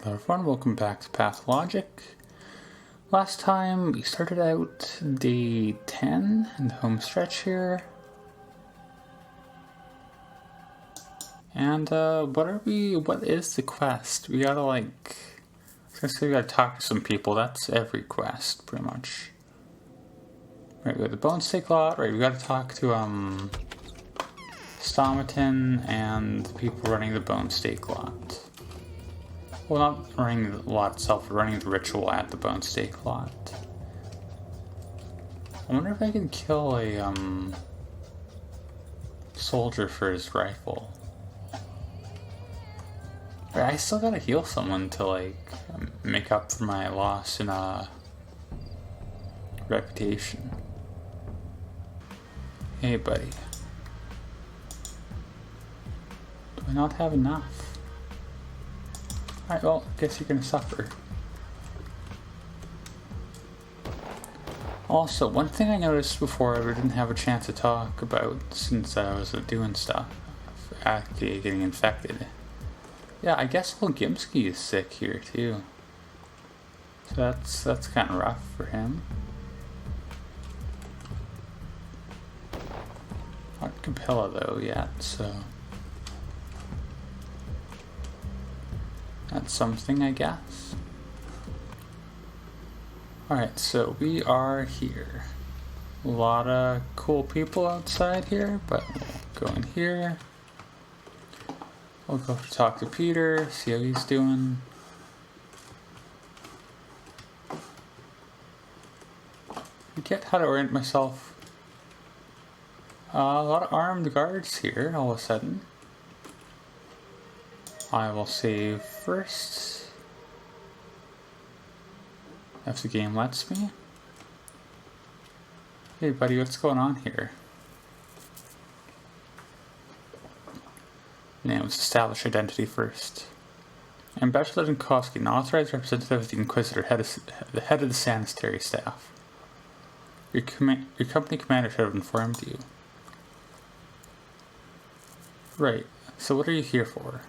Hello everyone, welcome back to Pathologic. Last time we started out day 10 in the home stretch here. And what is the quest? We gotta we gotta talk to some people. That's every quest, pretty much. Right, we got the bone steak lot. Right, we gotta talk to Stomaton and the people running the bone steak lot. Well, not running the lot itself, but running the ritual at the bone steak lot. I wonder if I can kill a soldier for his rifle. I still gotta heal someone to make up for my loss in reputation. Hey buddy. Do I not have enough? Alright, well, I guess you're gonna suffer. Also, one thing I noticed before I didn't have a chance to talk about since I was doing stuff, actually getting infected. Yeah, I guess Volgimski is sick here too. So that's kind of rough for him. Not Capella though yet, so that's something, I guess. Alright, so we are here. A lot of cool people outside here, but we'll go in here. We'll go to talk to Peter, see how he's doing. Forget how to orient myself. A lot of armed guards here all of a sudden. I will save first, if the game lets me. Hey buddy, what's going on here? Name was establish identity first. Ambassador Zinkowski, an authorized representative of the Inquisitor, the head of the sanitary staff. Your company commander should have informed you. Right, so what are you here for?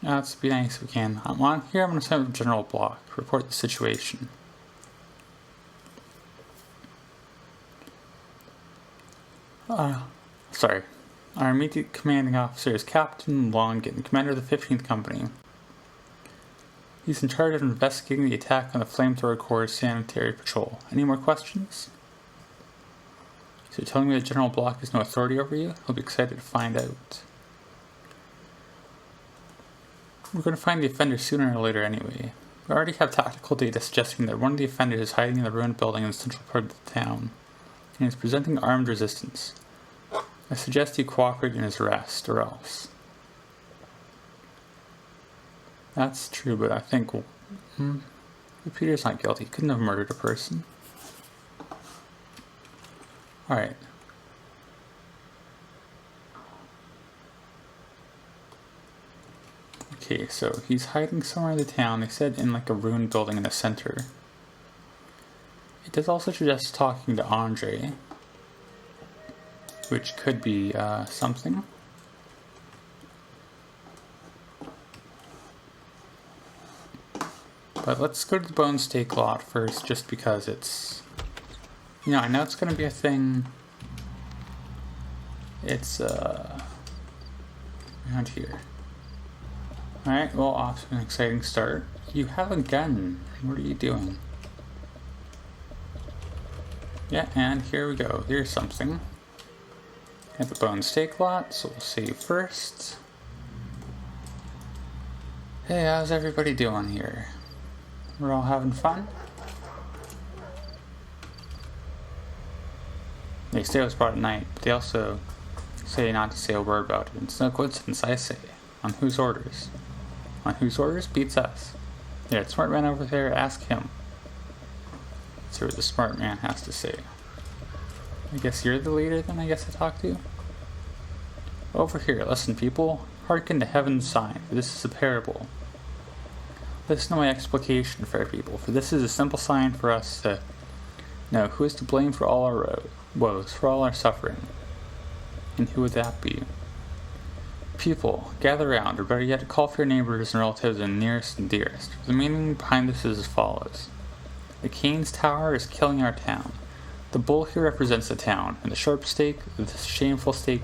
Let's be nice if we can. I'm on here, I'm going to send General Block, report the situation. Sorry. Our immediate commanding officer is Captain Longan, commander of the 15th Company. He's in charge of investigating the attack on the Flamethrower Corps' sanitary patrol. Any more questions? So you're telling me that General Block has no authority over you? He'll be excited to find out. We're going to find the offender sooner or later anyway. We already have tactical data suggesting that one of the offenders is hiding in the ruined building in the central part of the town, and is presenting armed resistance. I suggest you cooperate in his arrest, or else. That's true, but I think Peter's not guilty. He couldn't have murdered a person. Alright. Okay, so he's hiding somewhere in the town. They said in a ruined building in the center. It does also suggest talking to Andre, which could be something. But let's go to the bone steak lot first, just because it's, I know it's going to be a thing. It's around here. Alright, well, off to an exciting start. You have a gun. What are you doing? Yeah, and here we go. Here's something. At the bone steak lot, so we'll save first. Hey, how's everybody doing here? We're all having fun? They say it was brought at night, but they also say not to say a word about it. It's no coincidence, I say. On whose orders? On whose orders beats us. Yeah, the smart man over there, ask him. Let's hear what the smart man has to say. I guess you're the leader then, I guess to talk to? Over here, listen people. Hearken to heaven's sign, for this is a parable. Listen to my explication, fair people, for this is a simple sign for us to know who is to blame for all our woes, for all our suffering. And who would that be? People, gather round, or better yet, call for your neighbors and relatives and nearest and dearest. The meaning behind this is as follows. The King's Tower is killing our town. The bull here represents the town, and the sharp stake, the shameful stake,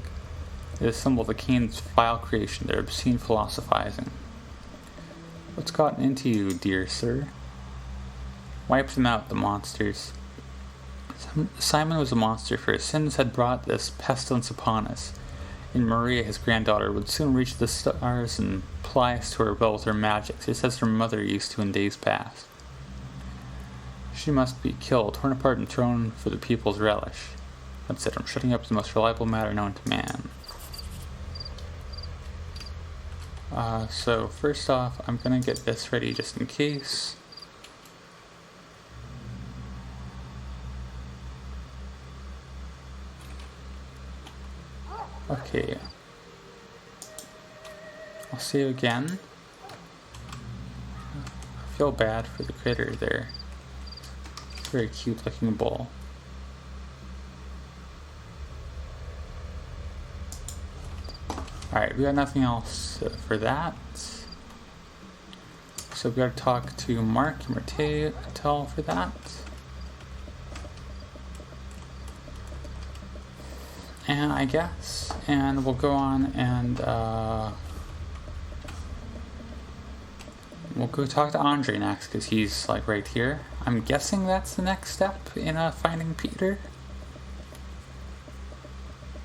is a symbol of the King's vile creation, their obscene philosophizing. What's gotten into you, dear sir? Wipe them out, the monsters. Simon was a monster, for his sins had brought this pestilence upon us. And Maria, his granddaughter, would soon reach the stars and ply us to her will with her magic, just as her mother used to in days past. She must be killed, torn apart, and thrown for the people's relish. That's it, I'm shutting up the most reliable matter known to man. So first off, I'm gonna get this ready just in case. Okay. I'll save again. I feel bad for the critter there. Very cute looking bull. Alright, we got nothing else for that. So we gotta talk to Mark and Martel for that. And I guess, and we'll go on and we'll go talk to Andre next because he's like right here. I'm guessing that's the next step in finding Peter.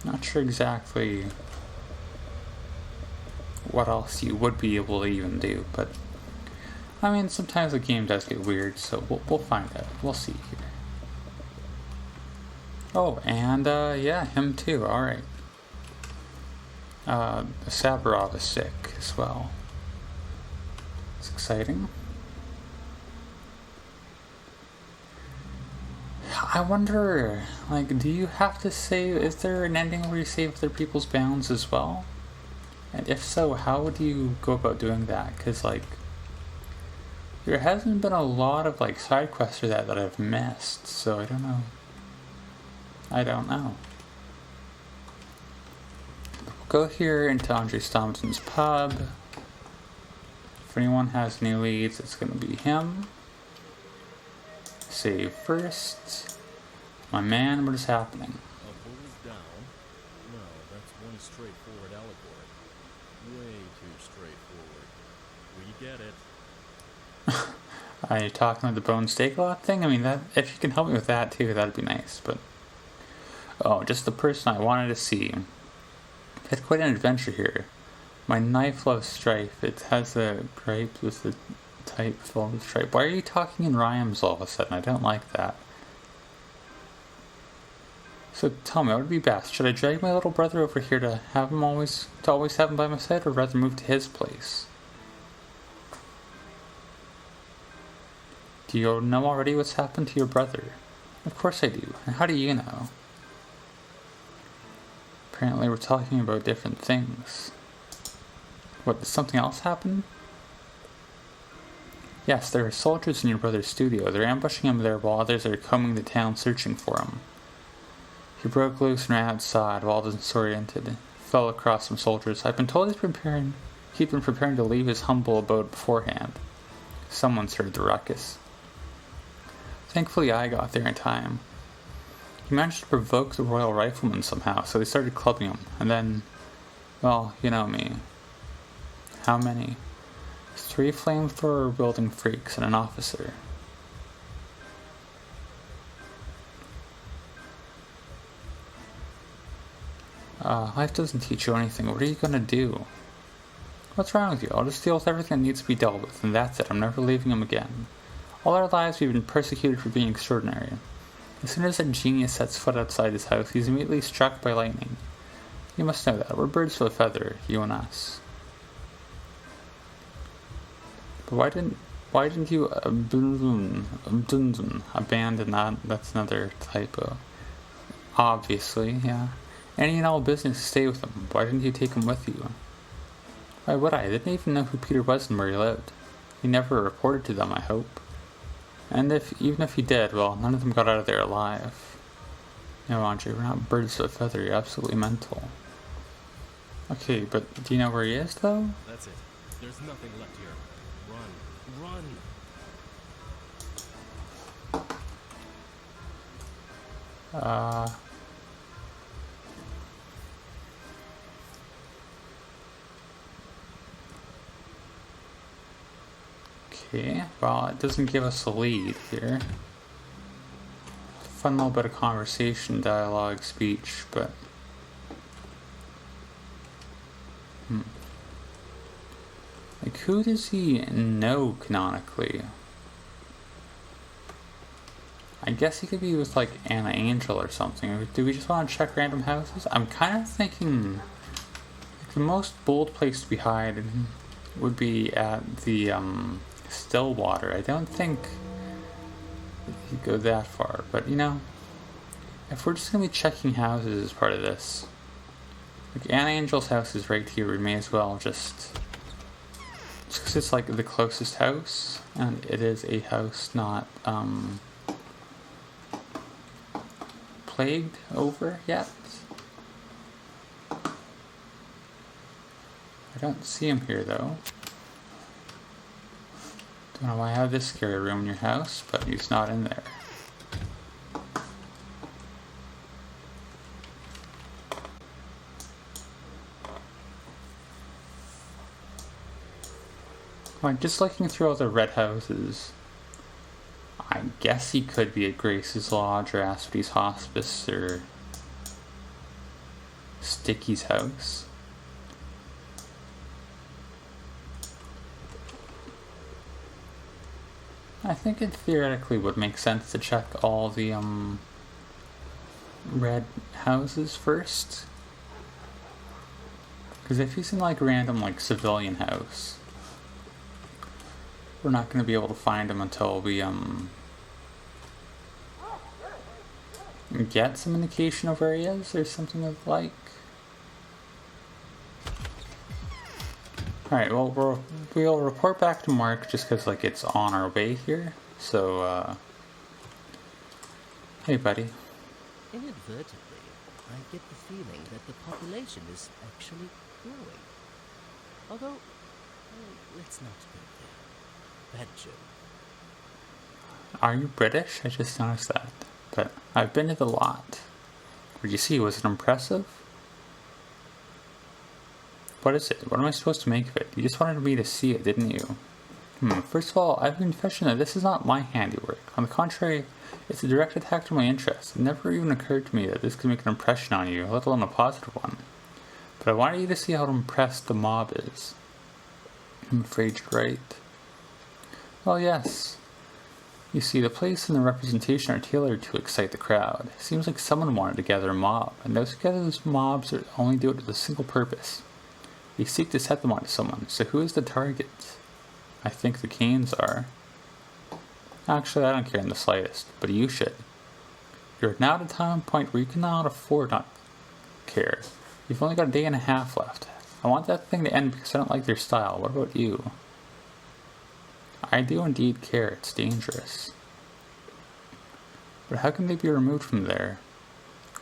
Not sure exactly what else you would be able to even do, but I mean sometimes the game does get weird, so we'll find out. We'll see here. Oh, and yeah, him too. All right. Saburov is sick as well. It's exciting. I wonder, like, do you have to save? Is there an ending where you save other people's bounds as well? And if so, how would you go about doing that? Because like, there hasn't been a lot of like side quests or that I've missed, so I don't know. I don't know. We'll go here into Andre Stompton's pub. If anyone has any leads, it's going to be him. Save first. My man, what is happening? A bull is down? No, that's one straightforward allegory. Way too straightforward. We get it. Are you talking about the bone steak lot thing? I mean, that if you can help me with that too, that'd be nice, but... Oh, just the person I wanted to see. Had quite an adventure here. My knife loves strife. It has a grape with the type filled with stripe. Why are you talking in rhymes all of a sudden? I don't like that. So tell me, what would be best? Should I drag my little brother over here to have him always have him by my side, or rather move to his place? Do you know already what's happened to your brother? Of course I do. And how do you know? Apparently we're talking about different things. What, did something else happen? Yes, there are soldiers in your brother's studio. They're ambushing him there while others are combing the town searching for him. He broke loose and ran outside while disoriented. Fell across some soldiers. I've been told he'd been preparing to leave his humble abode beforehand. Someone's heard the ruckus. Thankfully I got there in time. He managed to provoke the Royal Riflemen somehow, so they started clubbing him, and then, well, you know me. How many? 3 flamethrower-wielding freaks and an officer. Life doesn't teach you anything. What are you gonna do? What's wrong with you? I'll just deal with everything that needs to be dealt with, and that's it. I'm never leaving him again. All our lives we've been persecuted for being extraordinary. As soon as a genius sets foot outside his house, he's immediately struck by lightning. You must know that. We're birds of a feather, you and us. But why didn't you abandon that? That's another typo. Obviously, yeah. Any and all business to stay with him. Why didn't you take him with you? Why would I? I didn't even know who Peter was and where he lived. He never reported to them, I hope. And even if he did, well, none of them got out of there alive. No, Andre, we're not birds of a feather. You're absolutely mental. Okay, but do you know where he is, though? That's it. There's nothing left here. Run. Run! Okay, well, it doesn't give us a lead here. Fun little bit of conversation, dialogue, speech, but... Like, who does he know canonically? I guess he could be with, like, Anna Angel or something. Do we just want to check random houses? I'm kind of thinking like, the most bold place to be hiding would be at the, Stillwater. I don't think he'd go that far, but, you know, if we're just going to be checking houses as part of this, like, Anna Angel's house is right here. We may as well just because it's, like, the closest house, and it is a house not, plagued over yet. I don't see him here, though. Don't know why I have this scary room in your house, but he's not in there. Like, just looking through all the red houses, I guess he could be at Grace's Lodge or Aspidy's Hospice or Sticky's house. I think it theoretically would make sense to check all the red houses first. Because if he's in like random like civilian house, we're not going to be able to find him until we get some indication of where he is or something of like. Alright, well, we'll report back to Mark just because, like, it's on our way here. So, hey, buddy. Inadvertently, I get the feeling that the population is actually growing. Although, let's not go there. Bad joke. Are you British? I just noticed that. But I've been to the lot. What did you see? Was it impressive? What is it? What am I supposed to make of it? You just wanted me to see it, didn't you? First of all, I have a confession that this is not my handiwork. On the contrary, it's a direct attack to my interests. It never even occurred to me that this could make an impression on you, let alone a positive one. But I wanted you to see how impressed the mob is. I'm afraid you're right. Well, yes. You see, the place and the representation are tailored to excite the crowd. It seems like someone wanted to gather a mob, and those who gather those mobs only do it with a single purpose. They seek to set them onto someone. So who is the target? I think the Canes are. Actually, I don't care in the slightest, but you should. You're now at a time point where you cannot afford not to care. You've only got a day and a half left. I want that thing to end because I don't like their style. What about you? I do indeed care. It's dangerous. But how can they be removed from there?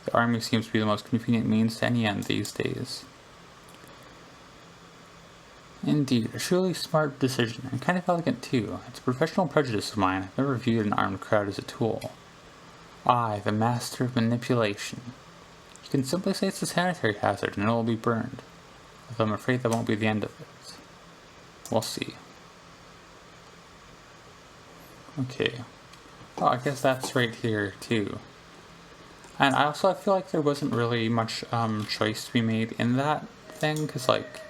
The army seems to be the most convenient means to any end these days. Indeed, a truly smart decision, and kind of elegant too. It's a professional prejudice of mine. I've never viewed an armed crowd as a tool. I, the master of manipulation. You can simply say it's a sanitary hazard and it will be burned. Although I'm afraid that won't be the end of it. We'll see. Okay. Well, I guess that's right here too. And I feel like there wasn't really much choice to be made in that thing, because like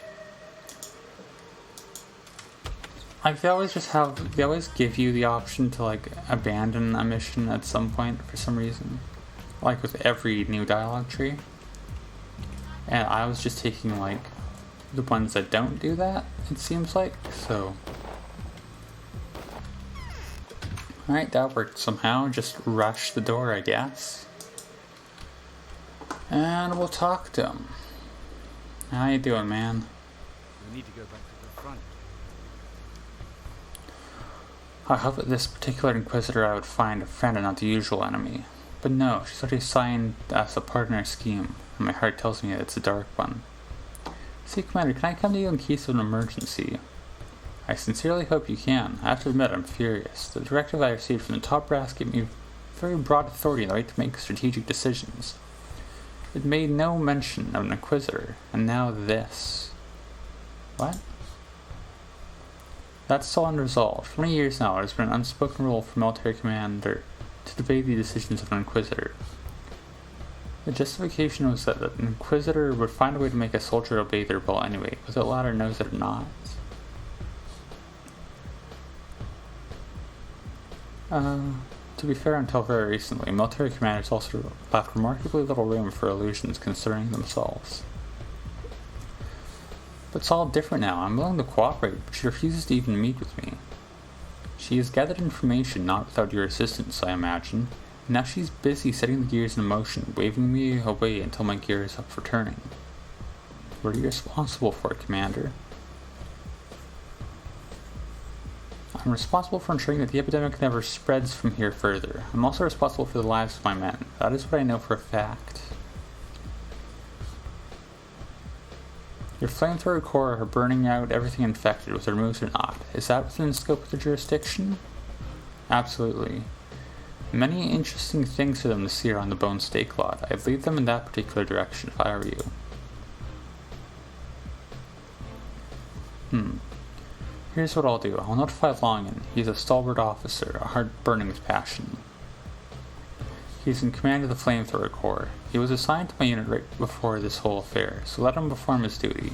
they always give you the option to like abandon a mission at some point for some reason, like with every new dialogue tree. And I was just taking like the ones that don't do that, it seems like. So alright, that worked somehow. Just rush the door, I guess. And we'll talk to him. How you doing, man? We need to go back to the front. I hope that this particular Inquisitor I would find a friend and not the usual enemy. But no, she's already assigned us a partner scheme, and my heart tells me that it's a dark one. See, Commander, can I come to you in case of an emergency? I sincerely hope you can. I have to admit, I'm furious. The directive I received from the top brass gave me very broad authority and the right to make strategic decisions. It made no mention of an Inquisitor, and now this. What? That's still unresolved. For many years now, it has been an unspoken rule for military commander to debate the decisions of an Inquisitor. The justification was that an Inquisitor would find a way to make a soldier obey their will anyway, whether the latter knows it or not. To be fair, until very recently, military commanders also left remarkably little room for illusions concerning themselves. But it's all different now. I'm willing to cooperate, but she refuses to even meet with me. She has gathered information not without your assistance, I imagine, and now she's busy setting the gears in motion, waving me away until my gear is up for turning. What are you responsible for, Commander? I'm responsible for ensuring that the epidemic never spreads from here further. I'm also responsible for the lives of my men. That is what I know for a fact. Your flamethrower core are burning out everything infected, whether it moves or not. Is that within the scope of the jurisdiction? Absolutely. Many interesting things for them to see around the Bone Stake lot. I'd lead them in that particular direction if I were you. Here's what I'll do. I'll notify Longan. He's a stalwart officer, a heart burning with passion. He's in command of the Flamethrower Corps. He was assigned to my unit right before this whole affair, so let him perform his duty.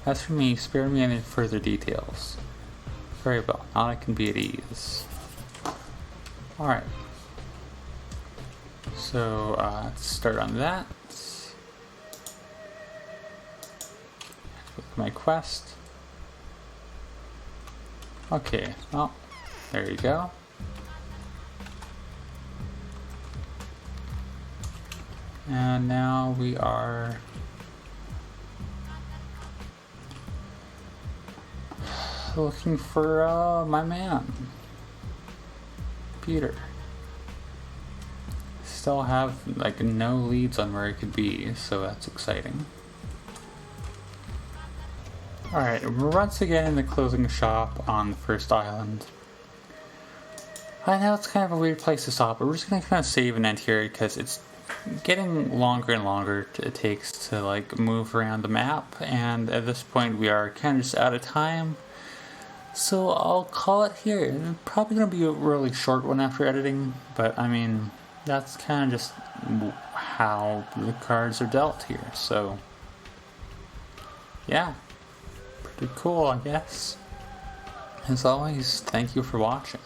As for me, spare me any further details. Very well. Now I can be at ease. Alright. So, let's start on that. Look at my quest. Okay, well, there you go. And now we are looking for my man, Peter. Still have like no leads on where it could be, so that's exciting. Alright, we're once again in the clothing shop on the first island. I know it's kind of a weird place to stop, but we're just gonna kind of save and end here because it's getting longer and longer it takes to like move around the map, and at this point we are kind of just out of time. So I'll call it here. It's probably gonna be a really short one after editing, but I mean, that's kind of just how the cards are dealt here, so yeah. Pretty cool, I guess. As always, thank you for watching.